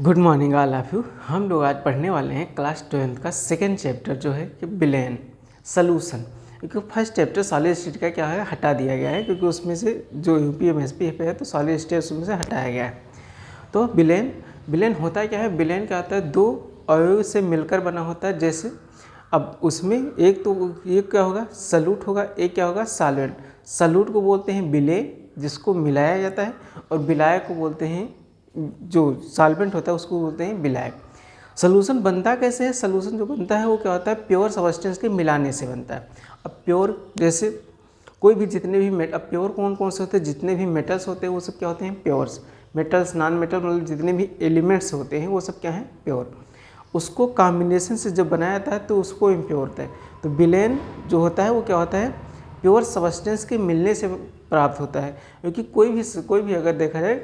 Good morning all of you. हम लोग आज पढ़ने वाले हैं क्लास 12th का सेकेंड चैप्टर जो है कि बिलेन सॉल्यूशन। क्योंकि फर्स्ट चैप्टर सॉलिड स्टेट का क्या है हटा दिया गया है, क्योंकि उसमें से जो यूपीएम एसपीएफ है तो सॉलिड स्टेट उसमें से हटाया गया है। तो बिलेन होता क्या है? बिलेन क्या होता है? दो अवयव से मिलकर बना होता है। जैसे अब उसमें एक क्या होगा? सल्यूट होगा, एक क्या होगा? सॉल्वेंट। सल्यूट को बोलते हैं बिले, जिसको मिलाया जाता है, और विलायक को बोलते हैं, जो सॉल्वेंट होता है उसको बोलते हैं विलायक। सॉल्यूशन बनता कैसे है? सॉल्यूशन जो बनता है वो क्या होता है? प्योर सब्सटेंस के मिलाने से बनता है। अब प्योर जैसे कोई भी जितने भी अब प्योर कौन कौन से होते हैं? जितने भी मेटल्स होते हैं वो सब क्या होते हैं? प्योर्स। मेटल्स, नॉन मेटल, मतलब जितने भी एलिमेंट्स होते हैं वो सब क्या हैं? प्योर। उसको कॉम्बिनेशन से जब बनाया जाता है तो उसको इम्प्योर होता है। तो बिलेन जो होता है वो क्या होता है? प्योर सब्सटेंस के मिलने से प्राप्त होता है। क्योंकि कोई भी अगर देखा जाए,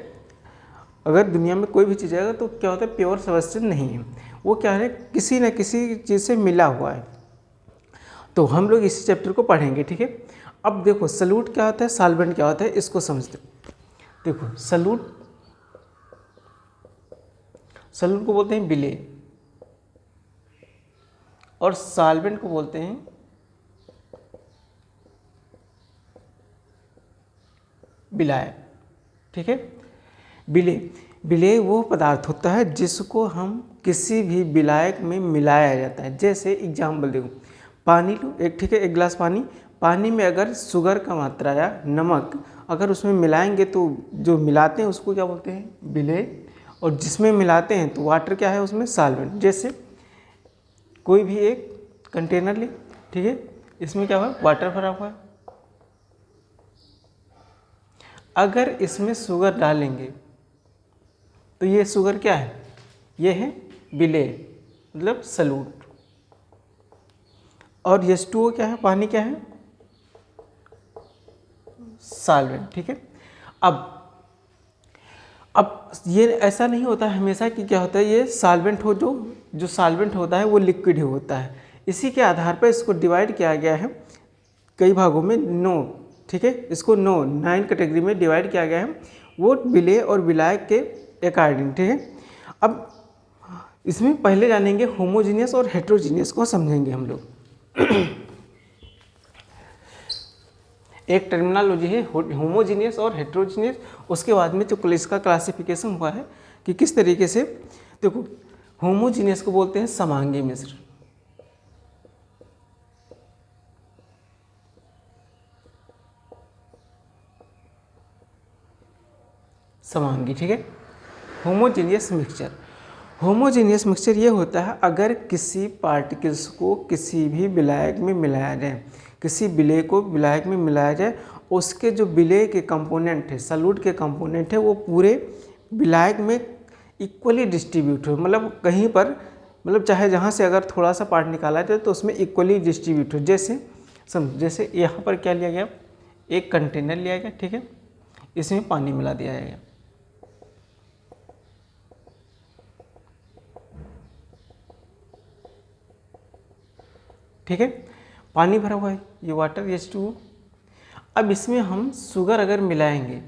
अगर दुनिया में कोई भी चीज़ है तो क्या होता है? प्योर सब्सटेंस नहीं है, वो क्या है? किसी न किसी चीज़ से मिला हुआ है। तो हम लोग इसी चैप्टर को पढ़ेंगे, ठीक है। अब देखो सल्यूट क्या होता है, सॉल्वेंट क्या होता है, इसको समझते। देखो सल्यूट को बोलते हैं बिले, और सॉल्वेंट को बोलते हैं विलायक, ठीक है। विलेय वो पदार्थ होता है जिसको हम किसी भी विलायक में मिलाया जाता है। जैसे एग्जाम्पल देखो, पानी लो एक, ठीक है, एक गिलास पानी में अगर शुगर का मात्रा या नमक अगर उसमें मिलाएंगे तो जो मिलाते हैं उसको क्या बोलते हैं? विलेय। और जिसमें मिलाते हैं तो वाटर क्या है उसमें? सॉल्वेंट। जैसे कोई भी एक कंटेनर ले, ठीक है, इसमें क्या हुआ? वाटर भरा हुआ है। अगर इसमें शुगर डालेंगे तो ये शुगर क्या है? ये है विलेय, मतलब सल्यूट। और H2O क्या है? पानी क्या है? सॉल्वेंट, ठीक है। अब ये ऐसा नहीं होता हमेशा कि क्या होता है ये सॉल्वेंट हो, जो सॉल्वेंट होता है वो लिक्विड ही होता है। इसी के आधार पर इसको डिवाइड किया गया है कई भागों में, 9, ठीक है, इसको 9 कैटेगरी में डिवाइड किया गया है, वो विलेय और विलायक के अकॉर्डिंग, ठीक है। अब इसमें पहले जानेंगे होमोजीनियस और हेट्रोजीनियस को समझेंगे हम लोग। एक टर्मिनोलॉजी है होमोजीनियस और हेट्रोजीनियस, उसके बाद में जो इसका क्लासिफिकेशन हुआ है कि किस तरीके से। देखो होमोजीनियस को बोलते हैं समांगी मिश्र, समांगी, ठीक है। होमोजीनियस मिक्सचर ये होता है अगर किसी पार्टिकल्स को किसी भी विलायक में मिलाया जाए, किसी विलेय को विलायक में मिलाया जाए, उसके जो विलेय के कंपोनेंट है, सल्यूट के कंपोनेंट है, वो पूरे विलायक में इक्वली डिस्ट्रीब्यूट हो। मतलब कहीं पर, मतलब चाहे जहाँ से अगर थोड़ा सा पार्ट निकाला जाए तो उसमें इक्वली डिस्ट्रीब्यूट हो। जैसे यहाँ पर क्या लिया गया? एक कंटेनर लिया गया, ठीक है, इसमें पानी मिला दिया गया, ठीक है, पानी भरा हुआ है, ये वाटर H2O। अब इसमें हम शुगर अगर मिलाएंगे,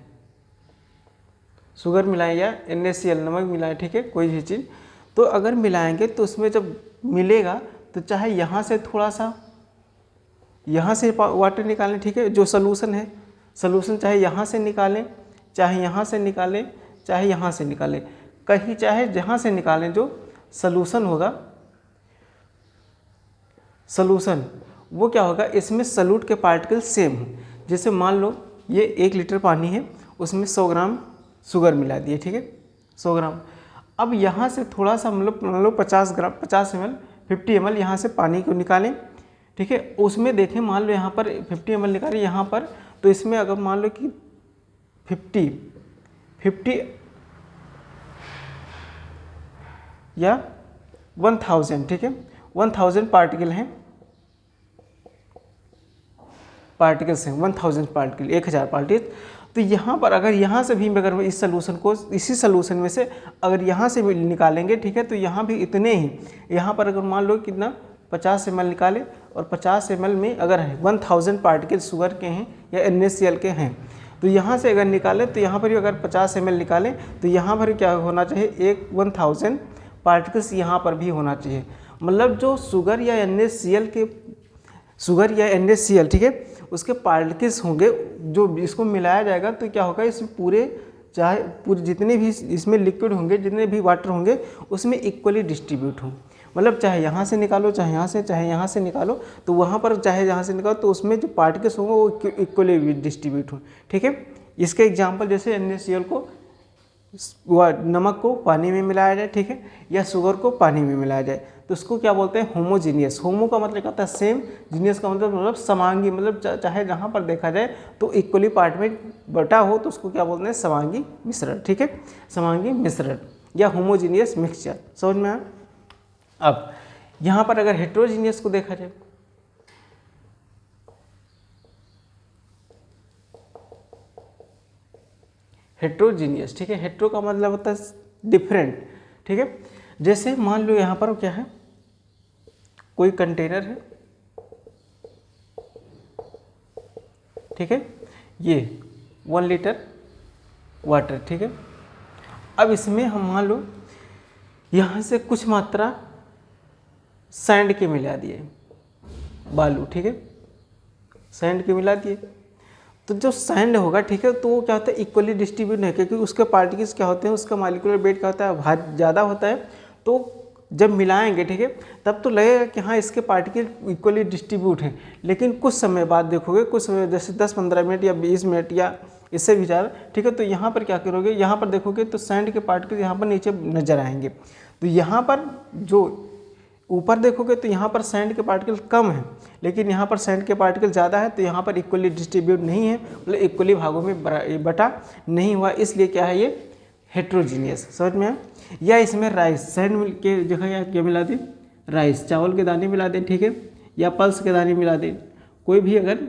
शुगर मिलाएं या NaCl नमक मिलाएं, ठीक है, कोई भी चीज़, तो अगर मिलाएंगे तो उसमें जब मिलेगा तो चाहे यहाँ से थोड़ा सा यहाँ से वाटर निकालें, ठीक है, जो सलूशन है, सलूशन चाहे यहाँ से निकालें, चाहे यहाँ से निकालें, चाहे यहाँ से निकालें, कहीं चाहे जहाँ से निकालें, जो सलूशन होगा, सलूशन वो क्या होगा? इसमें सल्यूट के पार्टिकल सेम हो। जैसे मान लो ये 1 लीटर पानी है, उसमें 100 ग्राम शुगर मिला दिए, ठीक है, 100 ग्राम। अब यहाँ से थोड़ा सा मतलब मान लो 50 ग्राम, 50 ml, 50 ml यहाँ से पानी को निकालें, ठीक है, उसमें देखें, मान लो यहाँ पर 50 ml निकालें यहाँ पर, तो इसमें अगर मान लो कि 50 या 1000, ठीक है, 1000 पार्टिकल्स हैं, 1000 पार्टिकल, 1000 पार्टिकल। तो यहाँ पर अगर यहाँ से भी अगर इस सलूशन को, इसी सलूशन में से अगर यहाँ से भी निकालेंगे, ठीक है, तो यहाँ भी इतने ही, यहाँ पर अगर मान लो कितना 50 ml निकाले, और 50 ml में अगर 1000 पार्टिकल शुगर के हैं या NaCl के हैं, तो यहाँ से अगर निकालें तो यहाँ पर भी अगर 50 ml निकालें तो यहाँ पर क्या होना चाहिए, एक 1000 पार्टिकल्स यहाँ पर भी होना चाहिए। मतलब जो शुगर या NaCl, ठीक है, उसके पार्टिकल्स होंगे जो इसको मिलाया जाएगा तो क्या होगा, इसमें पूरे जितने भी इसमें लिक्विड होंगे, जितने भी वाटर होंगे उसमें इक्वली डिस्ट्रीब्यूट हों। मतलब चाहे यहाँ से निकालो, चाहे यहाँ से निकालो, तो वहाँ पर चाहे जहाँ से निकालो तो उसमें जो पार्टिकल्स होंगे वो इक्वली डिस्ट्रीब्यूट हों, ठीक है। इसके एग्जांपल जैसे NaCl को नमक को पानी में मिलाया जाए, ठीक है, या शुगर को पानी में मिलाया जाए तो उसको क्या बोलते हैं, होमोजीनियस। होमो का मतलब क्या होता है, सेम, जीनियस का मतलब समांगी, मतलब चाहे जहाँ पर देखा जाए तो इक्वली पार्ट में बटा हो तो उसको क्या बोलते हैं, समांगी मिश्रण, ठीक है, समांगी मिश्रण या होमोजीनियस मिक्सचर। समझ में आया। अब यहाँ पर अगर हेट्रोजीनियस को देखा जाए, हेट्रोजीनियस, ठीक है, हेट्रो का मतलब होता है डिफरेंट, ठीक है। जैसे मान लो यहाँ पर क्या है, कोई कंटेनर है, ठीक है, ये 1 लीटर वाटर, ठीक है। अब इसमें हम मान लो यहाँ से कुछ मात्रा सैंड के मिला दिए, बालू, ठीक है, सैंड के मिला दिए तो जो सैंड होगा, ठीक है, तो वो क्या होता है, इक्वली डिस्ट्रीब्यूट है, क्योंकि उसके पार्टिकल्स क्या होते हैं, उसका मॉलिक्यूलर वेट क्या होता है, भार ज़्यादा होता है। तो जब मिलाएंगे, ठीक है, तब तो लगेगा कि हाँ इसके पार्टिकल इक्वली डिस्ट्रीब्यूट हैं, लेकिन कुछ समय बाद देखोगे, कुछ समय जैसे 10-15 मिनट या 20 मिनट या इससे भी ज़्यादा, ठीक है, तो यहाँ पर क्या करोगे, यहाँ पर देखोगे तो सैंड के पार्टिकल यहाँ पर नीचे नजर आएंगे। तो यहाँ पर जो ऊपर देखोगे तो यहाँ पर सैंड के पार्टिकल कम है, लेकिन यहाँ पर सैंड के पार्टिकल ज़्यादा है, तो यहाँ पर इक्वली डिस्ट्रीब्यूट नहीं है, मतलब इक्वली भागों में बटा नहीं हुआ, इसलिए क्या है, ये हेट्रोजीनियस। समझ में आया। या इसमें राइस, सैंड के जगह क्या मिला दें, राइस, चावल के दाने मिला दें, ठीक है, या पल्स के दाने मिला दें, कोई भी अगर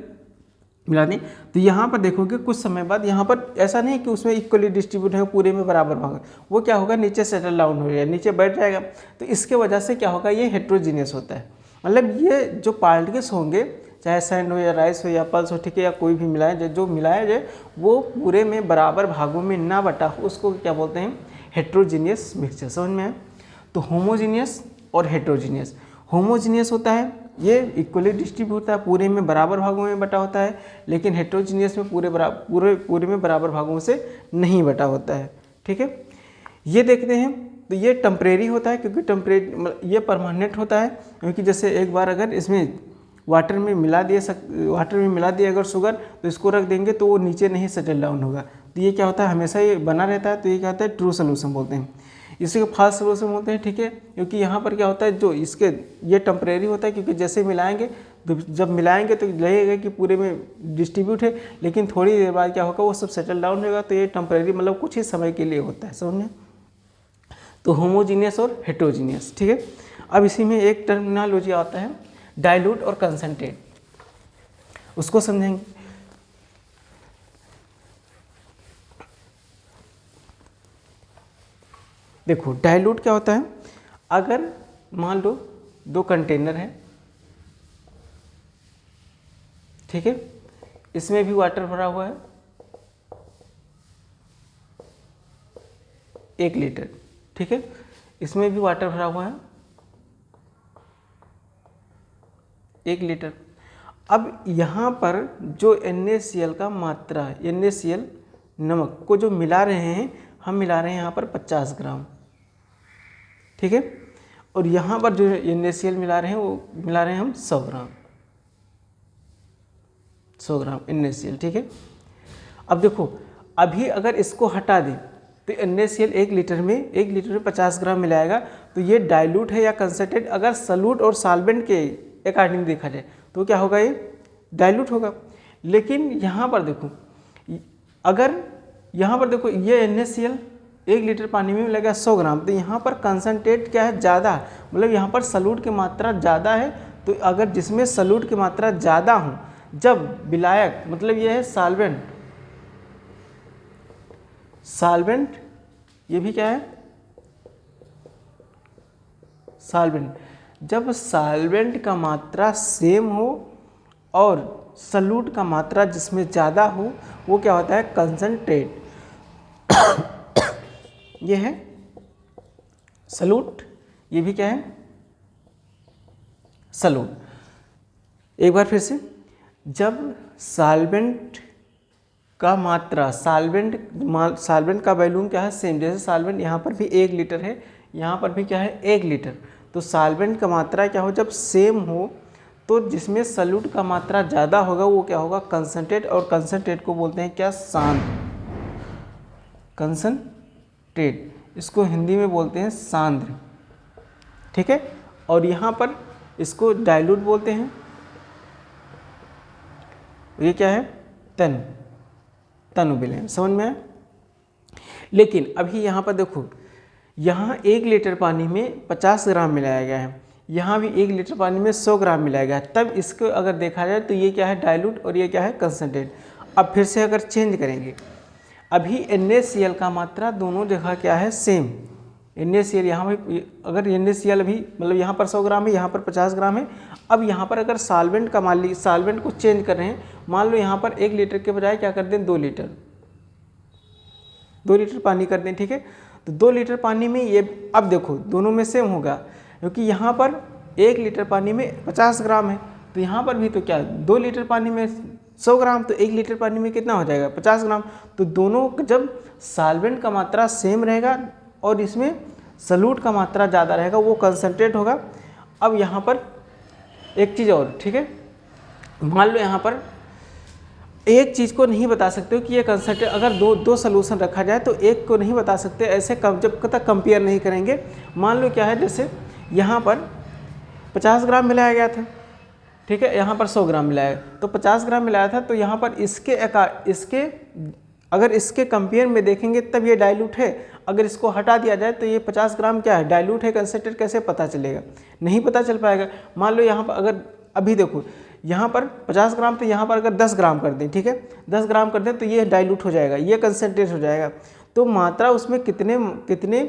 मिला दें तो यहाँ पर देखोगे कुछ समय बाद यहाँ पर ऐसा नहीं कि उसमें इक्वली डिस्ट्रीब्यूट है, पूरे में बराबर भाग, वो क्या होगा, नीचे सेटल डाउन हो जाएगा, नीचे बैठ जाएगा। तो इसके वजह से क्या होगा, ये हेट्रोजीनियस होता है। मतलब ये जो पार्टिकल्स होंगे, चाहे सैंड हो या राइस हो या पल्स हो, ठीक है, या कोई भी मिलाया जाए, जो मिलाया जाए वो पूरे में बराबर भागों में ना बटा हो, उसको क्या बोलते हैं, हेट्रोजीनियस मिक्सचर। समझ में आया। तो होमोजीनियस और हेट्रोजीनियस, होमोजीनियस होता है ये इक्वली डिस्ट्रीब्यूट होता है, पूरे में बराबर भागों में बटा होता है, लेकिन हेट्रोजीनियस में पूरे में बराबर भागों से नहीं बटा होता है, ठीक है। ये देखते हैं तो ये टेम्परेरी होता है, क्योंकि ये परमानेंट होता है, क्योंकि जैसे एक बार अगर इसमें वाटर में मिला दिए अगर शुगर, तो इसको रख देंगे तो वो नीचे नहीं सेटल डाउन होगा, तो ये क्या होता है, हमेशा ये बना रहता है, तो ये क्या होता है, ट्रू सोल्यूशन बोलते हैं। इसी को फास्ट सोल्यूशन बोलते हैं, ठीक है, क्योंकि यहाँ पर क्या होता है, जो इसके ये टेम्परेरी होता है, क्योंकि जैसे मिलाएंगे तो जब मिलाएंगे तो लगेगा कि पूरे में डिस्ट्रीब्यूट है, लेकिन थोड़ी देर बाद क्या होगा, वो सब सेटल डाउन होगा, तो ये टेम्परेरी मतलब कुछ ही समय के लिए होता है। समझ में। तो होमोजीनियस और हेट्रोजीनियस, ठीक है। अब इसी में एक टर्मिनोलॉजी आता है डाइल्यूट और कंसंट्रेट, उसको समझेंगे। देखो डाइल्यूट क्या होता है, अगर मान लो 2 कंटेनर है, ठीक है, इसमें भी वाटर भरा हुआ है 1 लीटर, ठीक है, इसमें भी वाटर भरा हुआ है 1 लीटर। अब यहाँ पर जो NaCl का मात्रा है, NaCl नमक को जो मिला रहे हैं, हम मिला रहे हैं यहाँ पर 50 ग्राम, ठीक है, और यहाँ पर जो NaCl मिला रहे हैं वो मिला रहे हैं हम 100 ग्राम NaCl, ठीक है। अब देखो अभी अगर इसको हटा दें तो NaCl 1 लीटर में 50 ग्राम मिलाएगा, तो ये डाइल्यूट है या कंसंट्रेट। अगर सॉल्यूट और सॉल्वेंट के अकॉर्डिंग देखा जाए तो क्या होगा, ये डाइल्यूट होगा। लेकिन यहाँ पर देखो, अगर यहाँ पर देखो ये NaCl 1 लीटर पानी में मिलेगा 100 ग्राम, तो यहाँ पर कंसंट्रेट क्या है, ज़्यादा, मतलब यहाँ पर सॉल्यूट की मात्रा ज़्यादा है। तो अगर जिसमें सॉल्यूट की मात्रा ज़्यादा हो, जब विलायक, मतलब ये है सॉल्वेंट, ये भी क्या है, सॉल्वेंट, जब सॉल्वेंट का मात्रा सेम हो और सॉल्यूट का मात्रा जिसमें ज़्यादा हो, वो क्या होता है, कंसंट्रेट। ये है सॉल्यूट, ये भी क्या है, सॉल्यूट। एक बार फिर से, जब सॉल्वेंट का मात्रा, सॉल्वेंट का वॉल्यूम क्या है, सेम, जैसे सॉल्वेंट यहाँ पर भी 1 लीटर है, यहाँ पर भी क्या है 1 लीटर, तो सॉल्वेंट का मात्रा क्या हो, जब सेम हो तो जिसमें सॉल्यूट का मात्रा ज़्यादा होगा वो क्या होगा, कंसंट्रेट। और कंसंट्रेट को बोलते हैं क्या, सांद्र, कंसंट्रेट, इसको हिंदी में बोलते हैं सांद्र, ठीक है। और यहाँ पर इसको डाइल्यूट बोलते हैं, ये क्या है, तनु विलयन, समझ में आया। लेकिन अभी यहाँ पर देखो, यहाँ 1 लीटर पानी में 50 ग्राम मिलाया गया है, यहाँ भी 1 लीटर पानी में 100 ग्राम मिलाया गया है, तब इसको अगर देखा जाए तो ये क्या है, डाइल्यूट, और ये क्या है, कंसंट्रेट। अब फिर से अगर चेंज करेंगे, अभी NaCl का मात्रा दोनों जगह क्या है, सेम। NaCl यहाँ भी, अगर NaCl अभी मतलब यहाँ पर 100 ग्राम है, यहाँ पर 50 ग्राम है। अब यहाँ पर अगर सॉल्वेंट का मान ली, सॉल्वेंट को चेंज कर रहे हैं, मान लो यहाँ पर 1 लीटर के बजाय क्या कर दें, 2 लीटर पानी कर दें, ठीक है। तो 2 लीटर पानी में ये, अब देखो दोनों में सेम होगा, क्योंकि यहाँ पर 1 लीटर पानी में 50 ग्राम है, तो यहाँ पर भी तो क्या, 2 लीटर पानी में 100 ग्राम, तो 1 लीटर पानी में कितना हो जाएगा, 50 ग्राम। तो दोनों, जब सॉल्वेंट का मात्रा सेम रहेगा और इसमें सॉल्यूट का मात्रा ज़्यादा रहेगा, वो कंसंट्रेट होगा। अब यहाँ पर एक चीज़ और, ठीक है, मान लो यहाँ पर एक चीज़ को नहीं बता सकते हो कि ये कंसंट्रेट, अगर दो सॉल्यूशन रखा जाए तो एक को नहीं बता सकते, ऐसे जब तक कंपेयर नहीं करेंगे। मान लो क्या है, जैसे यहाँ पर 50 ग्राम मिलाया गया था, ठीक है, यहाँ पर 100 ग्राम मिलाया, तो 50 ग्राम मिलाया था, तो यहाँ पर इसके अगर इसके कंपेयर में देखेंगे तब ये डाइल्यूट है, अगर इसको हटा दिया जाए तो ये 50 ग्राम क्या है, डाइल्यूट है, कंसंट्रेट कैसे पता चलेगा, नहीं पता चल पाएगा। मान लो यहाँ पर अगर अभी देखो यहाँ पर 50 ग्राम, तो यहाँ पर अगर 10 ग्राम कर दें, ठीक है, 10 ग्राम कर दें तो ये डाइल्यूट हो जाएगा, ये कंसंट्रेट हो जाएगा। तो मात्रा उसमें कितने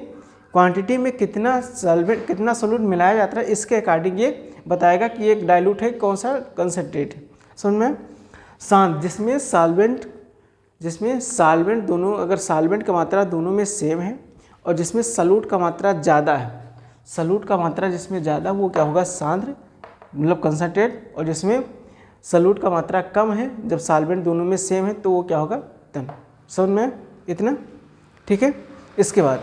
क्वांटिटी में कितना सॉल्वेंट, कितना सॉल्यूट मिलाया जाता है, इसके अकॉर्डिंग ये बताएगा कि एक डाइल्यूट है, कौन सा कंसंट्रेट है। समझ में, जिसमें सॉल्वेंट दोनों, अगर सॉल्वेंट का मात्रा दोनों में सेम है और जिसमें सॉल्यूट का मात्रा ज़्यादा है, सॉल्यूट का मात्रा जिसमें ज़्यादा वो क्या होगा, सांद्र, मतलब कंसंट्रेट। और जिसमें सॉल्यूट का मात्रा कम है, जब सॉल्वेंट दोनों में सेम है तो वो क्या होगा, तन। समझ में इतना, ठीक है। इसके बाद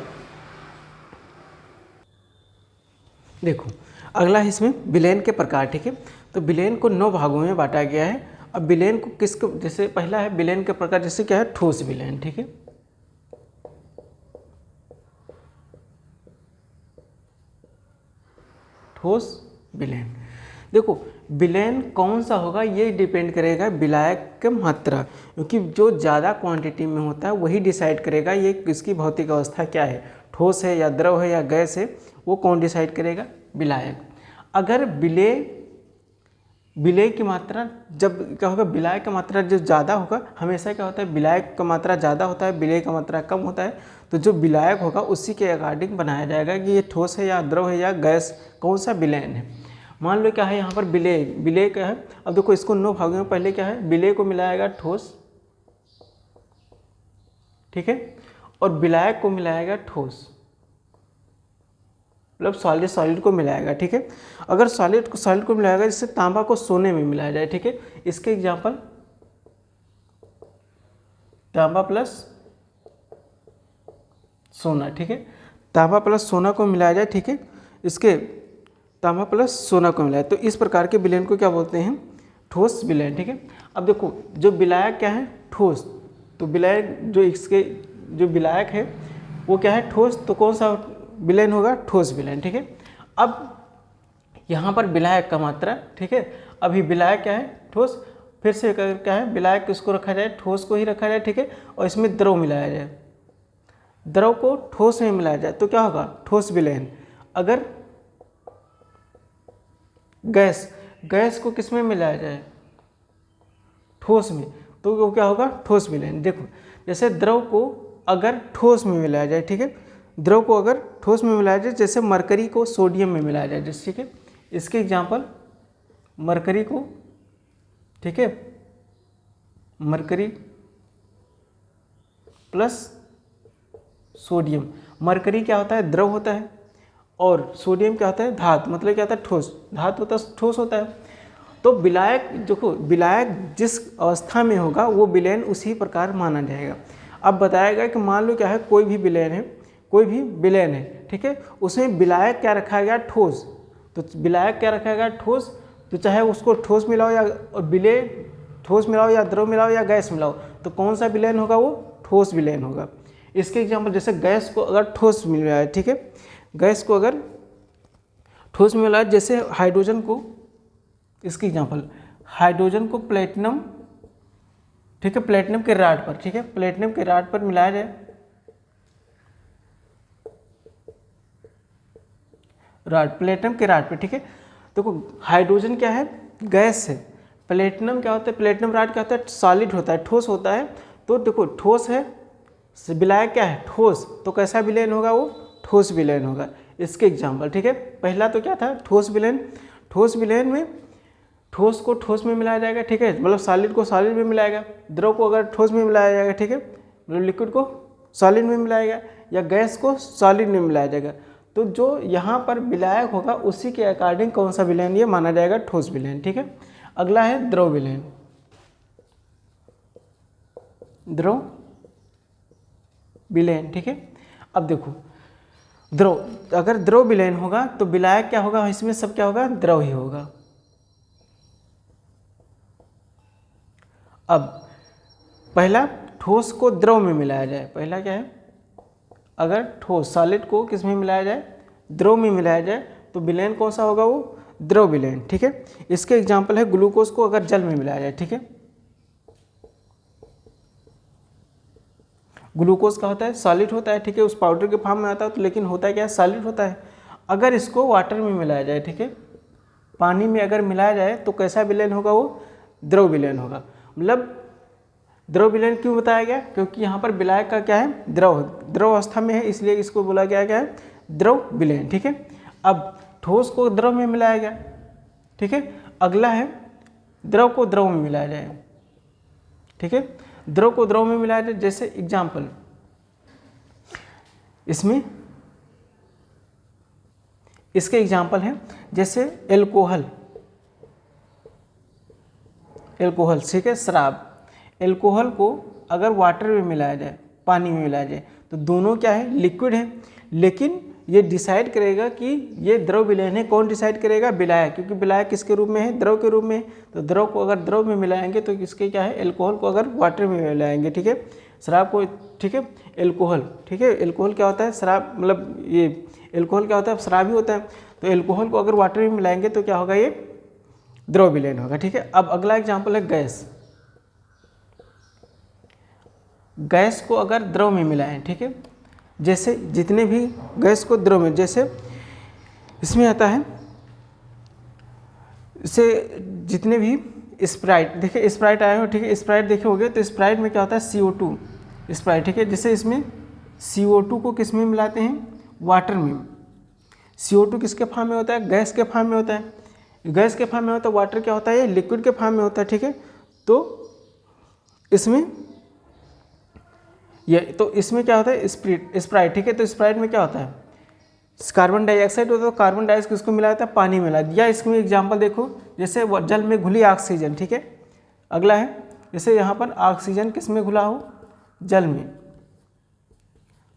देखो अगला है इसमें विलयन के प्रकार, ठीक है। तो विलयन को 9 भागों में बांटा गया है। अब विलयन को किसको, जैसे पहला है विलयन के प्रकार, जैसे क्या है, ठोस विलयन, ठीक है, ठोस विलयन। देखो विलयन कौन सा होगा ये डिपेंड करेगा विलायक की मात्रा, क्योंकि जो ज़्यादा क्वांटिटी में होता है वही डिसाइड करेगा ये किसकी भौतिक अवस्था क्या है, ठोस है या द्रव है या गैस है, वो कौन डिसाइड करेगा, विलायक। अगर विलय की मात्रा, जब क्या होगा, विलायक का मात्रा जो ज़्यादा होगा, हमेशा क्या होता है, विलायक का मात्रा ज़्यादा होता है, विलय का मात्रा कम होता है। तो जो विलायक होगा उसी के अकॉर्डिंग बनाया जाएगा कि ये ठोस है या द्रव है या गैस, कौन सा विलयन है। मान लो क्या है यहाँ पर विलय क्या है। अब देखो इसको 9 भागों में, पहले क्या है, विलय को मिलाएगा ठोस, ठीक है, और विलायक को मिलाएगा ठोस, मतलब सॉलिड को मिलाएगा, ठीक है। अगर सॉलिड को मिलाएगा, जैसे तांबा को सोने में मिलाया जाए, ठीक है, इसके एग्जांपल तांबा प्लस सोना, ठीक है, तांबा प्लस सोना को मिलाया जाए, ठीक है, इसके तांबा प्लस सोना को मिलाया, तो इस प्रकार के विलयन को क्या बोलते हैं, ठोस विलयन, ठीक है। अब देखो जो विलायक क्या है, ठोस, तो विलायक जो इसके जो विलायक है वो क्या है, ठोस, तो कौन सा विलयन होगा, ठोस विलयन, ठीक है। अब यहाँ पर विलायक का मात्रा, ठीक है, अभी विलायक क्या है, ठोस, फिर से क्या है, विलायक किसको रखा जाए, ठोस को ही रखा जाए, ठीक है, और इसमें द्रव मिलाया जाए, द्रव को ठोस में मिलाया जाए तो क्या होगा, ठोस विलयन। अगर गैस को किस में मिलाया जाए, ठोस में, तो वो क्या होगा, ठोस विलयन। देखो जैसे द्रव को अगर ठोस में मिलाया जाए, ठीक है, द्रव को अगर ठोस में मिलाया जाए, जैसे मरकरी को सोडियम में मिलाया जाए, जैसे, ठीक है, इसके एग्जांपल मरकरी को, ठीक है, मरकरी प्लस सोडियम। मरकरी क्या होता है, द्रव होता है, और सोडियम क्या होता है, धातु, मतलब क्या होता है, ठोस। धातु होता है, ठोस होता है। तो विलायक, देखो विलायक जिस अवस्था में होगा वो विलयन उसी प्रकार माना जाएगा। अब बताएगा कि मान लो क्या है, कोई भी विलयन है, कोई भी विलयन है, ठीक है, उसमें विलायक क्या रखा गया, ठोस। तो विलायक क्या रखा गया, ठोस। तो चाहे उसको ठोस मिलाओ या विलय, ठोस मिलाओ या द्रव मिलाओ या गैस मिलाओ, तो कौन सा विलयन होगा, वो ठोस विलयन होगा। इसके एग्जाम्पल जैसे गैस को अगर ठोस मिल रहा है, ठीक है, गैस को अगर ठोस में मिला, जैसे हाइड्रोजन को, इसकी एग्जाम्पल हाइड्रोजन को प्लेटिनम, ठीक है, प्लेटिनम के राड पर, ठीक है, प्लेटिनम के राड पर मिलाया जाए, राड, प्लेटिनम के राड पर, ठीक है। देखो हाइड्रोजन क्या है, गैस है। प्लेटिनम क्या होता है, प्लेटिनम राड क्या होता है, सॉलिड होता है, ठोस होता है। तो देखो ठोस है, विलायक क्या है, ठोस, तो कैसा विलयन होगा, वो ठोस विलयन होगा। इसके एग्जाम्पल, ठीक है, पहला तो क्या था, ठोस विलयन। ठोस विलयन में ठोस को ठोस में मिलाया जाएगा, ठीक है, मतलब सॉलिड को सॉलिड में मिलाएगा, द्रव को अगर ठोस में मिलाया जाएगा, ठीक है, मतलब लिक्विड को सॉलिड में मिलाएगा, या गैस को सॉलिड में मिलाया जाएगा। तो जो यहाँ पर विलायक होगा उसी के अकॉर्डिंग कौन सा विलयन ये माना जाएगा, ठोस विलयन, ठीक है। अगला है द्रव विलयन। द्रव विलयन, ठीक है। अब देखो द्रव, अगर द्रव विलयन होगा तो विलायक क्या होगा, इसमें सब क्या होगा, द्रव ही होगा। अब पहला ठोस को द्रव में मिलाया जाए, पहला क्या है, अगर ठोस सॉलिड को किस में मिलाया जाए, द्रव में मिलाया जाए, तो विलयन कौन सा होगा, वो द्रव विलयन, ठीक है। इसके एग्जाम्पल है ग्लूकोज को अगर जल में मिलाया जाए, ठीक है, ग्लूकोज का होता है सॉलिड होता है, ठीक है, उस पाउडर के फॉर्म में आता है, तो लेकिन होता है क्या है, सॉलिड होता है। अगर इसको वाटर में मिलाया जाए, ठीक है, पानी में अगर मिलाया जाए, तो कैसा विलयन होगा, वो द्रव विलयन होगा। मतलब द्रव विलयन क्यों बताया गया, क्योंकि यहाँ पर विलायक का क्या है, द्रव, द्रव अवस्था में है, इसलिए इसको बोला गया क्या है, द्रव विलयन, ठीक है। अब ठोस को द्रव में मिलाया गया, ठीक है। अगला है द्रव को द्रव में मिलाया जाए, ठीक है, द्रव को द्रव में मिलाया जाए। जैसे एग्जाम्पल इसमें, इसके एग्जाम्पल है जैसे एल्कोहल, एल्कोहल, ठीक है, शराब। एल्कोहल को अगर वाटर में मिलाया जाए, पानी में मिलाया जाए, तो दोनों क्या है, लिक्विड है, लेकिन ये डिसाइड करेगा कि ये द्रव विलयन है, कौन डिसाइड करेगा, विलायक, क्योंकि विलायक किसके रूप में है, द्रव के रूप में। तो द्रव को अगर द्रव में मिलाएंगे तो किसके क्या है, एल्कोहल को अगर वाटर में मिलाएंगे, ठीक है, शराब को, ठीक है, एल्कोहल, ठीक है, एल्कोहल क्या होता है, शराब, मतलब ये एल्कोहल क्या होता है, शराब ही होता है। तो एल्कोहल को अगर वाटर में मिलाएंगे तो क्या होगा, ये द्रव विलयन होगा, ठीक है। अब अगला एग्जाम्पल है गैस। गैस को अगर द्रव में मिलाएं, ठीक है, जैसे जितने भी गैस को द्रव में, जैसे इसमें आता है, इसे जितने भी स्प्राइट, देखिए स्प्राइट आए हो, ठीक है, स्प्राइट देखे होगे, तो स्प्राइट में क्या होता है, CO2 स्प्राइट, ठीक है। जैसे इसमें CO2 को किस में मिलाते हैं, वाटर में। CO2 किसके फॉर्म में होता है, गैस के फॉर्म में होता है, गैस के फॉर्म में होता है। वाटर क्या होता है, लिक्विड के फॉर्म में होता है, ठीक है। तो इसमें ये, तो इसमें क्या होता है, स्प्राइट, ठीक है। तो स्प्राइट में क्या होता है, कार्बन डाइऑक्साइड होता है, तो कार्बन डाइऑक्साइड किसको मिलाया जाता है, पानी मिला दिया। इसमें एग्जाम्पल देखो, जैसे जल में घुली ऑक्सीजन, ठीक है। अगला है जैसे यहाँ पर ऑक्सीजन किस में घुला हो, जल में,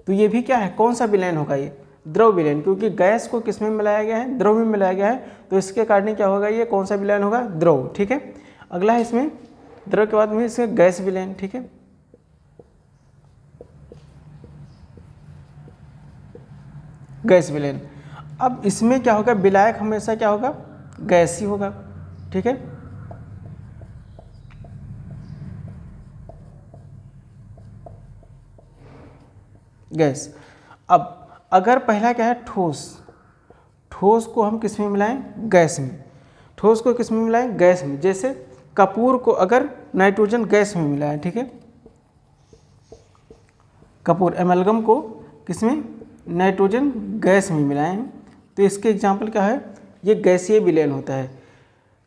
तो ये भी क्या है, कौन सा विलयन होगा, ये द्रव विलयन, क्योंकि गैस को किस में मिलाया गया है, द्रव में मिलाया गया है, तो इसके कारण क्या होगा, ये कौन सा विलयन होगा, द्रव, ठीक है। अगला है इसमें द्रव के बाद में इसमें गैस विलयन, ठीक है, गैस विलयन। अब इसमें क्या होगा, विलायक हमेशा क्या होगा, गैस ही होगा, ठीक है। गैस। अब अगर पहला क्या है, ठोस, ठोस को हम किस में मिलाएं, गैस में। ठोस को किस में मिलाएं, गैस में। जैसे कपूर को अगर नाइट्रोजन गैस में मिलाएं, ठीक है, कपूर एमलगम को किस में, नाइट्रोजन गैस में मिलाएं, तो इसके एग्जाम्पल क्या है, ये गैसीय विलयन होता है।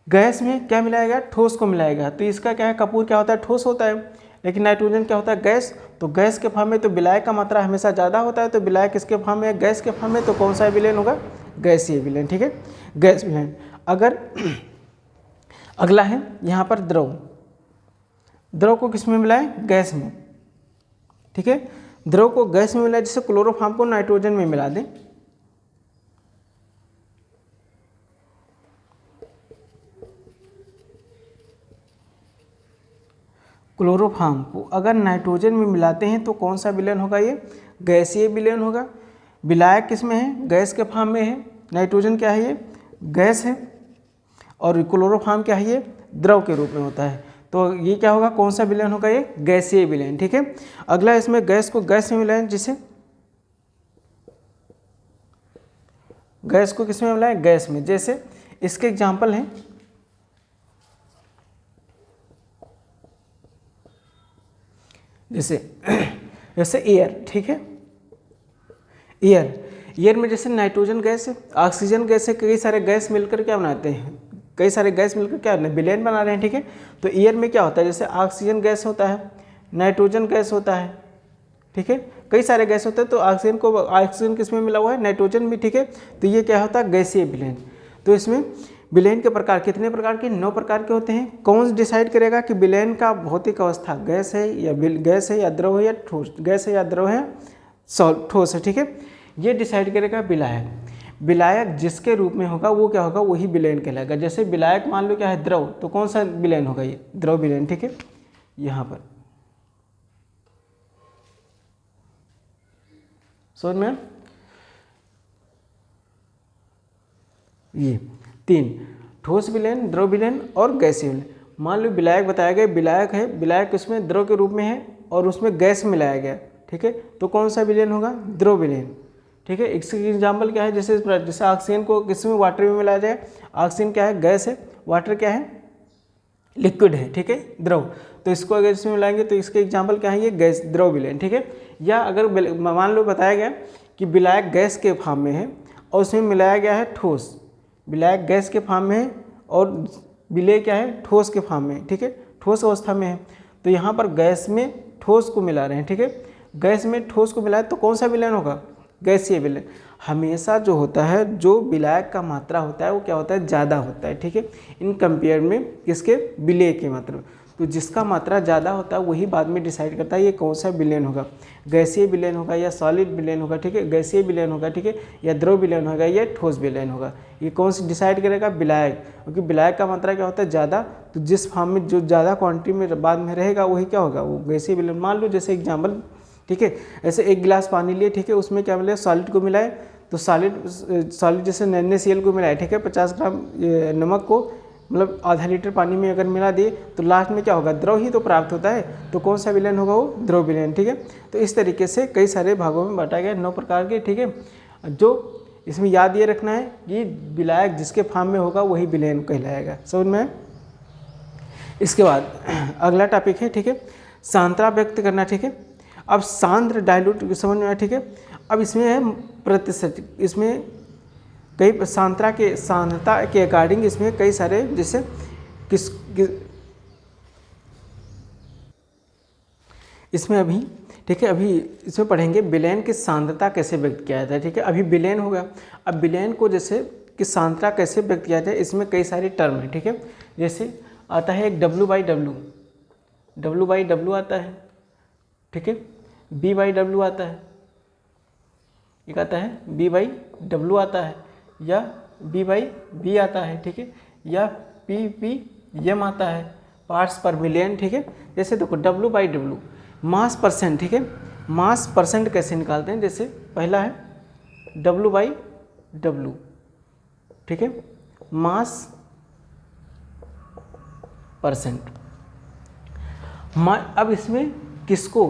गैस में क्या मिलाएगा, ठोस को मिलाएगा, तो इसका क्या है, कपूर क्या होता है, ठोस होता है, लेकिन नाइट्रोजन क्या होता है, गैस। तो गैस के फॉर्म में तो विलायक का मात्रा हमेशा ज़्यादा होता है, तो विलायक किसके फॉर्म में है, गैस के फॉर्म में, तो कौन सा विलेन होगा, गैसीय विलेन। ठीक है, गैस विलेन। अगर अगला है यहाँ पर द्रव, द्रव को किस में मिलाएं, गैस में। ठीक है, द्रव को गैस में मिलाएं, जैसे क्लोरोफॉर्म को नाइट्रोजन में मिला दें, क्लोरोफॉर्म को अगर नाइट्रोजन में मिलाते हैं तो कौन सा विलेन होगा, ये गैसीय विलेन होगा। विलायक किस में है, गैस के फॉर्म में है, नाइट्रोजन क्या है, ये गैस है, और क्लोरोफॉर्म क्या है, ये द्रव के रूप में होता है। तो ये क्या होगा, कौन सा विलेन होगा, ये गैसीय विलेन। ठीक है, अगला इसमें गैस को गैस में मिलाएं, जिसे गैस को किस में मिलाएं, गैस में। जैसे इसके एग्जाम्पल हैं, जैसे एयर। ठीक है, एयर में जैसे नाइट्रोजन गैस है, ऑक्सीजन गैस है, कई सारे गैस मिलकर क्या बनाते हैं, कई सारे गैस मिलकर क्या विलेन बना रहे हैं। ठीक है, तो एयर में क्या होता है, जैसे ऑक्सीजन गैस होता है, नाइट्रोजन गैस होता है। ठीक है, कई सारे गैस होते हैं, तो ऑक्सीजन किस में मिला हुआ है, नाइट्रोजन में। ठीक है, तो ये क्या होता है, गैसीय विलेन। तो इसमें विलेन के प्रकार कितने प्रकार के, 9 प्रकार के होते हैं। कौन डिसाइड करेगा कि विलेन का भौतिक अवस्था गैस है या द्रव है या ठोस, गैस है या द्रव है, ठोस है। ठीक है, ये डिसाइड करेगा विलायक। विलायक जिसके रूप में होगा वो क्या होगा, वही विलेन कहलाएगा। जैसे विलायक मान लो क्या है, द्रव, तो कौन सा विलेन होगा, ये द्रव विलेन। ठीक है, यहाँ पर समझ में, ये 3 ठोस विलेन, द्रव विलेन और गैसीय विलेन। मान लो विलायक बताया गया, विलायक है, विलायक उसमें द्रव के रूप में है और उसमें गैस मिलाया गया। ठीक है, तो कौन सा विलेन होगा, द्रव विलेन। ठीक है, इसकी एग्जाम्पल क्या है, जैसे ऑक्सीजन को किस में, वाटर में मिलाया जाए। ऑक्सीजन क्या है, गैस है, वाटर क्या है, लिक्विड है। ठीक है, द्रव। तो इसको अगर इसमें मिलाएंगे तो इसके एग्जाम्पल क्या है, ये गैस, द्रव विलेन। ठीक है, या अगर मान लो बताया गया कि विलायक गैस के फॉर्म में है और उसमें मिलाया गया है ठोस, विलायक गैस के फॉर्म में है और विलेय क्या है, ठोस के फॉर्म में। ठीक है, ठोस अवस्था में है, तो यहाँ पर गैस में ठोस को मिला रहे हैं। ठीक है, गैस में ठोस को मिलाए तो कौन सा विलेन होगा, गैसीय विलेन। हमेशा जो होता है, जो विलायक का मात्रा होता है वो क्या होता है, ज़्यादा होता है। ठीक है, इन कंपेयर में किसके, विलेय के मात्रा। तो जिसका मात्रा ज़्यादा होता है वही बाद में डिसाइड करता है ये कौन सा विलेन होगा, गैसीय विलेन होगा या सॉलिड विलेन होगा। ठीक है, गैसीय विलेन होगा, ठीक है, या द्रव विलेन होगा या ठोस विलेन होगा। ये कौन सा डिसाइड करेगा, विलायक, क्योंकि विलायक का मात्रा क्या होता है, ज़्यादा। तो जिस फॉर्म में जो ज़्यादा क्वांटिटी में बाद में रहेगा वही क्या होगा, वो गैसीय विलेन। मान लो जैसे एग्जाम्पल, ठीक है, ऐसे 1 गिलास पानी लिए, ठीक है, उसमें क्या मिला, सॉलिड को मिलाए, तो सॉलिड जैसे NaCl को मिलाए। ठीक है, 50 ग्राम नमक को मतलब आधा लीटर पानी में अगर मिला दिए तो लास्ट में क्या होगा, द्रव ही तो प्राप्त होता है। तो कौन सा विलेन होगा, वो द्रव विलेन। ठीक है, तो इस तरीके से कई सारे भागों में बांटा गया, 9 प्रकार के। ठीक है, जो इसमें याद ये रखना है कि विलायक जिसके फॉर्म में होगा वही विलेन कहलाएगा। समझ में। इसके बाद अगला टॉपिक है, ठीक है, सांद्रता व्यक्त करना। ठीक है, अब सांद्र डाइल्यूट समझ में आया। ठीक है, अब इसमें है प्रतिशत, इसमें कई सांद्रता के अकॉर्डिंग इसमें कई सारे, जैसे इसमें अभी, ठीक है, अभी इसमें पढ़ेंगे विलेन की सांद्रता कैसे व्यक्त किया जाता है। ठीक है, अभी विलेन होगा, अब विलेन को जैसे कि सांद्रता कैसे व्यक्त किया जाए, इसमें कई सारी टर्म है। ठीक है, जैसे आता है एक W/W आता है। ठीक है, B/W आता है, एक आता है B/W आता है, या B/B आता है। ठीक है, या ppm आता है, पार्ट्स पर मिलियन। ठीक है, जैसे देखो W/W मास परसेंट। ठीक है, मास परसेंट कैसे निकालते हैं, जैसे पहला है W/W। ठीक है, मास परसेंट। अब इसमें किसको,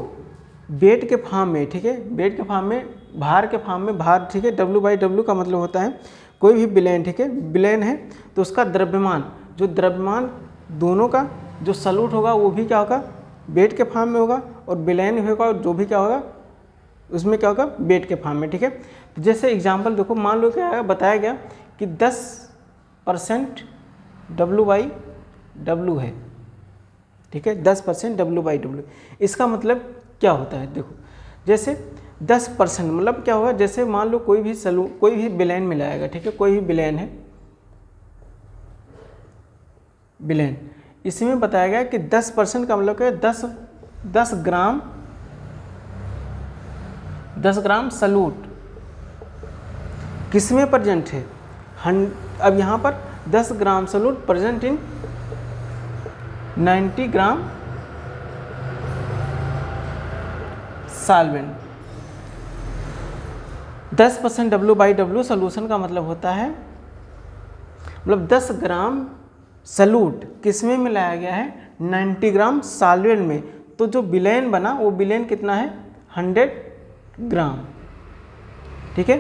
वेट के फॉर्म में, ठीक है, वेट के फॉर्म में, भार के फॉर्म में, भार। ठीक है, W/W का मतलब होता है कोई भी विलेन। ठीक है, विलेन है तो उसका द्रव्यमान, जो द्रव्यमान दोनों का जो सॉल्यूट होगा वो भी क्या होगा, वेट के फॉर्म में होगा, और विलेन होगा जो भी क्या होगा उसमें क्या होगा, वेट के फॉर्म में। ठीक है, तो जैसे एग्जांपल देखो, मान लो क्या है, बताया गया कि 10% W/W है। ठीक है, 10% W/W। इसका मतलब क्या होता है, देखो जैसे 10% मतलब क्या होगा, जैसे मान लो कोई भी बिलेन मिलाएगा, ठीक है, कोई भी बिलेन है, बिलेन, इसमें बताया गया कि 10% का मतलब क्या है, 10 ग्राम सलूट किसमें प्रेजेंट है, अब यहाँ पर 10 gram solute present in 90 gram solvent. 10% W/W solution का मतलब होता है, मतलब 10 ग्राम सलूट किसमें मिलाया गया है, 90 ग्राम सॉल्वेंट में। तो जो बिलेन बना वो बिलेन कितना है, 100 ग्राम। ठीक है,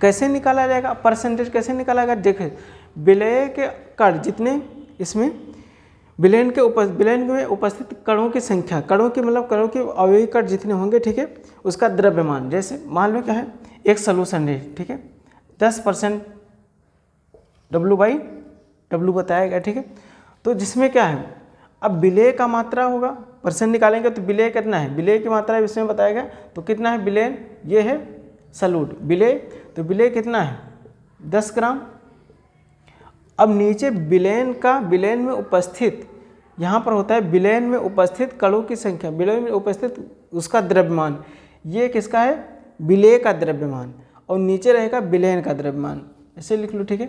कैसे निकाला जाएगा, परसेंटेज कैसे निकाला जाएगा, देखें विलय के कण जितने इसमें विलेन में उपस्थित कणों की संख्या, कणों की मतलब कणों के अवयवी कण जितने होंगे, ठीक है, उसका द्रव्यमान। जैसे मान लो क्या है, एक सॉल्यूशन है, ठीक है, 10% W/W बताया गया, ठीक है, तो जिसमें क्या है, अब विलय का मात्रा होगा, परसेंट निकालेंगे तो विलय कितना है, विलय की मात्रा इसमें बताया गया, तो कितना है विलयन, ये है सलूट विलय, तो विलय कितना है 10 ग्राम। अब नीचे विलेन में उपस्थित, यहाँ पर होता है विलेन में उपस्थित कणों की संख्या, विलेन में उपस्थित उसका द्रव्यमान, ये किसका है, विलय का द्रव्यमान, और नीचे रहेगा विलेन का द्रव्यमान, ऐसे लिख लो, ठीक है,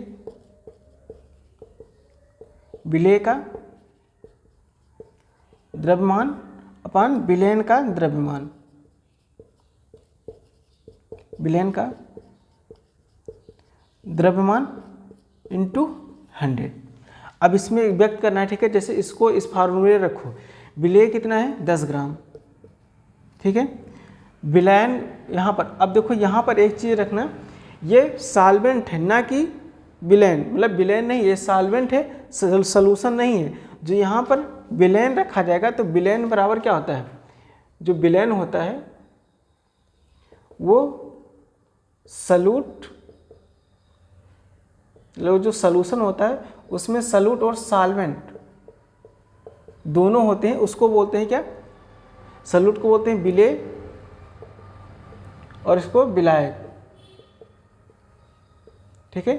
विलय का द्रव्यमान अपान विलेन का द्रव्यमान, विलेन का द्रव्यमान इंटू 100। अब इसमें व्यक्त करना है, ठीक है, जैसे इसको इस फार्मूले रखो, विलय कितना है 10 ग्राम, ठीक है, विलयन यहाँ पर, अब देखो यहाँ पर एक चीज़ रखना, ये सॉल्वेंट है ना कि विलेन, मतलब विलेन नहीं, ये सॉल्वेंट है, सॉल्यूशन नहीं है। जो यहाँ पर विलेन रखा जाएगा तो विलेन बराबर क्या होता है, जो विलेन होता है वो सलूट, जो सॉल्यूशन होता है उसमें सलूट और सॉल्वेंट दोनों होते हैं, उसको बोलते हैं क्या, सलूट को बोलते हैं विलेय और इसको विलायक, ठीक है।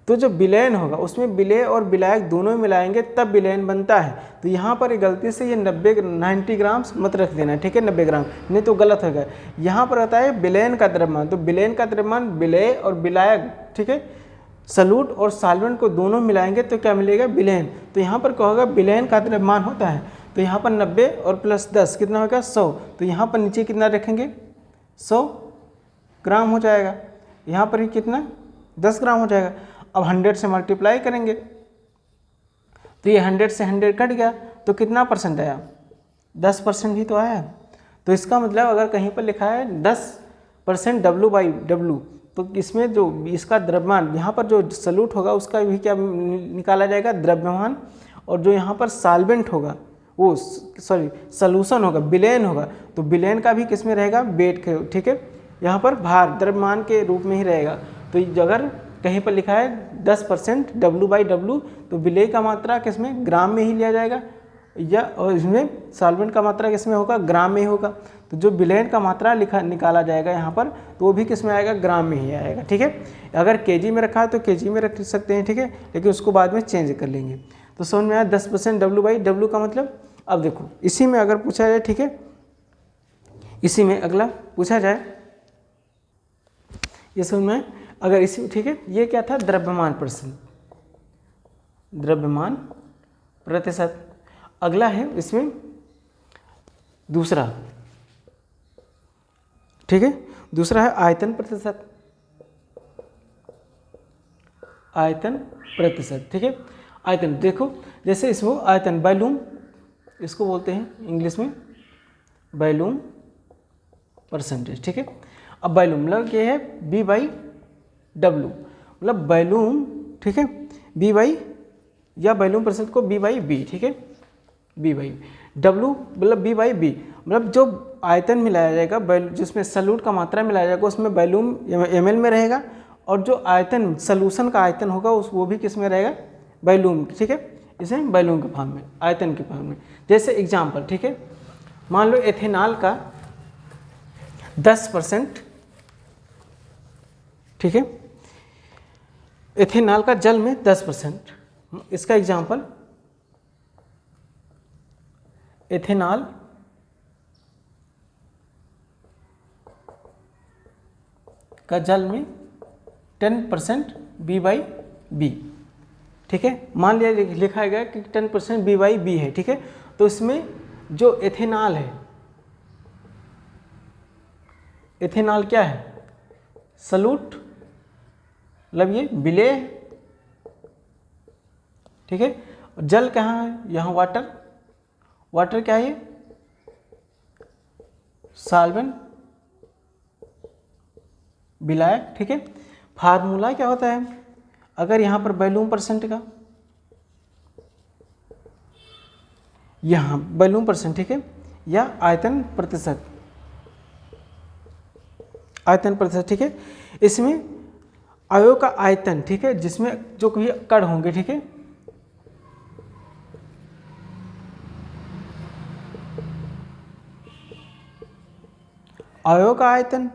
तो जो विलयन होगा उसमें विलेय और विलायक दोनों मिलाएंगे तब विलयन बनता है। तो यहाँ पर गलती से ये 90 ग्राम मत रख देना, ठीक है, 90 ग्राम, नहीं तो गलत होगा। यहाँ पर होता है विलयन का द्रव्यमान, तो विलयन का द्रव्यमान विलेय और विलायक, ठीक है, सलूट और सॉल्वेंट को दोनों मिलाएंगे तो क्या मिलेगा, विलयन। तो यहाँ पर क्या होगा, विलयन का द्रव्यमान होता है, तो यहाँ पर 90 और प्लस 10 कितना होगा 100, तो यहाँ पर नीचे कितना रखेंगे 100 ग्राम हो जाएगा, यहाँ पर ही कितना 10 ग्राम हो जाएगा। अब 100 से मल्टीप्लाई करेंगे तो ये 100 से 100 कट गया, तो कितना परसेंट आया, 10% ही तो आया। तो इसका मतलब अगर कहीं पर लिखा है 10% W/W, तो इसमें जो इसका द्रव्यमान, यहाँ पर जो सलूट होगा उसका भी क्या निकाला जाएगा, द्रव्यमान, और जो यहाँ पर सॉल्वेंट होगा वो सॉल्यूशन होगा, विलयन होगा, तो विलयन का भी किस में रहेगा, वेट के, ठीक है, यहाँ पर भार द्रव्यमान के रूप में ही रहेगा। तो अगर कहीं पर लिखा है 10% W/W, तो विलय का मात्रा किसमें, ग्राम में ही लिया जाएगा, या और इसमें सॉल्वेंट का मात्रा किसमें होगा, ग्राम में ही होगा। तो जो विलयन का मात्रा निकाला जाएगा यहाँ पर, तो वो भी किसमें आएगा, ग्राम में ही आएगा, ठीक है। अगर केजी में रखा है तो केजी में रख सकते हैं, ठीक है, लेकिन उसको बाद में चेंज कर लेंगे। तो समझ में आया 10% W/W का मतलब। अब देखो इसी में अगर पूछा जाए, ठीक है, इसी में अगला पूछा जाए, ये समझ में अगर इसी, ठीक है, ये क्या था, द्रव्यमान %, द्रव्यमान प्रतिशत। अगला है इसमें दूसरा, ठीक है, दूसरा है आयतन प्रतिशत, आयतन प्रतिशत, ठीक है। आयतन देखो, जैसे इसको आयतन वॉल्यूम इसको बोलते हैं इंग्लिश में, वॉल्यूम परसेंटेज, ठीक है। अब वॉल्यूम मतलब ये है V/W, मतलब वॉल्यूम, ठीक है, V/ या वॉल्यूम प्रतिशत को V/B, ठीक है, V/W मतलब V/B, मतलब जो आयतन मिलाया जाएगा, जिसमें सलूट का मात्रा मिलाया जाएगा उसमें वॉल्यूम ml में रहेगा, और जो आयतन सलूशन का आयतन होगा वो भी किस में रहेगा, वॉल्यूम, ठीक है, इसे बैलून के फॉर्म में, आयतन के फॉर्म में। जैसे एग्जाम्पल, ठीक है, मान लो एथेनॉल का 10%, ठीक है, एथेनॉल का जल में 10%, इसका एग्जाम्पल एथेनॉल का जल में 10% B/B, ठीक है, मान लिया लिखा गया कि 10% B/B है, ठीक है। तो इसमें जो एथेनॉल है, एथेनॉल क्या है, सॉल्यूट, मतलब ये विलेय, ठीक है। जल कहाँ है, यहाँ वाटर, वाटर क्या है, सॉल्वेंट, विलायक, ठीक है। फार्मूला क्या होता है, अगर यहाँ पर वॉल्यूम परसेंट का, यहाँ वॉल्यूम परसेंट, ठीक है, या आयतन प्रतिशत, आयतन प्रतिशत, ठीक है। इसमें अवयव का आयतन, ठीक है, जिसमें जो कभी कण होंगे, ठीक है, अवयव का आयतन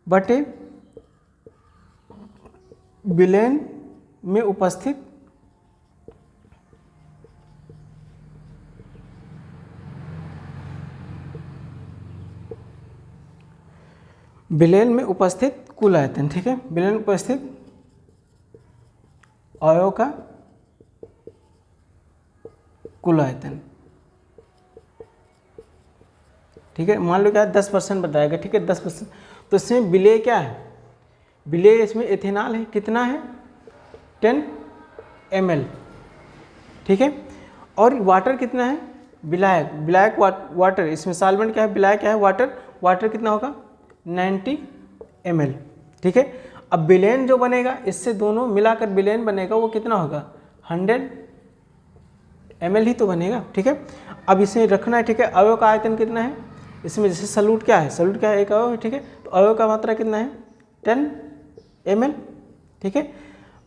बटे विलयन में उपस्थित विलयन में उपस्थित कुल आयतन, ठीक है, विलयन में उपस्थित अवयव का कुल आयतन, ठीक है। मान लो क्या 10% बताएगा, ठीक है, 10%, तो इसमें विलेय क्या है, विलेय इसमें एथेनॉल है, कितना है, 10 ml, ठीक है। और वाटर कितना है, विलायक, विलायक वाटर, इसमें सॉल्वेंट क्या है, विलायक क्या है, वाटर, वाटर कितना होगा 90 ml, ठीक है। अब विलेन जो बनेगा, इससे दोनों मिलाकर विलेन बनेगा, वो कितना होगा 100 ml ही तो बनेगा, ठीक है। अब इसे रखना है, ठीक है। अवयव का आयतन कितना है, इसमें जैसे सॉल्यूट क्या है, सॉल्यूट क्या है, एक अवयव है, ठीक है। तो अवयव का मात्रा कितना है 10 ml, ठीक है।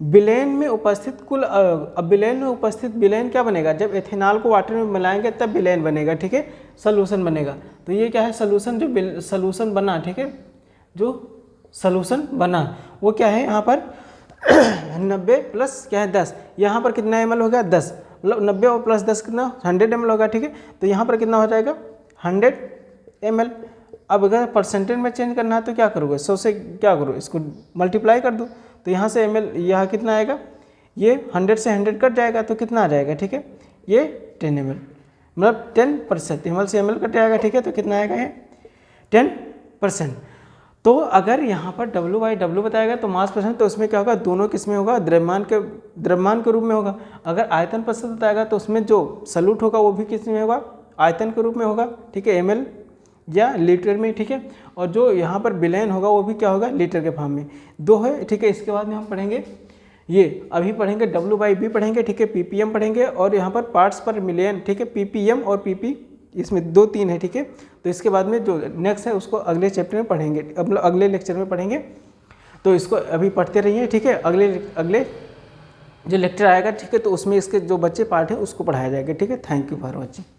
विलेन में उपस्थित कुल अवयव, अब विलेन में उपस्थित, विलेन क्या बनेगा, जब एथेनॉल को वाटर में मिलाएंगे तब विलेन बनेगा, ठीक है, सॉल्यूशन बनेगा। तो ये क्या है, सॉल्यूशन, जो सॉल्यूशन बना, ठीक है, जो सॉल्यूशन बना वो क्या है, यहाँ पर 90 प्लस क्या है 10, यहाँ पर कितना ml हो गया 10, मतलब 90 और प्लस 10 कितना 100 ml होगा, ठीक है। तो यहाँ पर कितना हो जाएगा 100 ml। अब अगर परसेंटेज में चेंज करना है तो क्या करोगे, 100 से क्या करो, इसको मल्टीप्लाई कर दो, तो यहाँ से ml, यहाँ कितना आएगा, ये 100 से 100 कट जाएगा तो कितना आ जाएगा, ठीक है, ये 10 ml, मतलब 10%, ml से ml कट जाएगा, ठीक है। तो कितना आएगा ये 10%। तो अगर यहाँ पर W/W बताएगा तो मास परसेंट, तो उसमें क्या होगा, दोनों किसमें होगा, द्रव्यमान के रूप में होगा। अगर आयतन प्रतिशत बताएगा तो उसमें जो सॉल्यूट होगा वो भी किस में होगा, आयतन के रूप में होगा, ठीक है, ml या लीटर में, ठीक है। और जो यहाँ पर विलयन होगा वो भी क्या होगा, लीटर के फॉर्म में, दो है, ठीक है। इसके बाद में हम पढ़ेंगे, ये अभी पढ़ेंगे W/B पढ़ेंगे, ठीक है, ppm पढ़ेंगे, और यहाँ पर पार्ट्स पर मिलियन, ठीक है, ppm और pp, इसमें 2-3 है, ठीक है। तो इसके बाद में जो नेक्स्ट है उसको अगले चैप्टर में पढ़ेंगे, मतलब अगले लेक्चर में पढ़ेंगे। तो इसको अभी पढ़ते रहिए, ठीक है। अगले जो लेक्चर आएगा, ठीक है, तो उसमें इसके जो बच्चे पार्ट हैं उसको पढ़ाया जाएगा, ठीक है। Thank you for watching.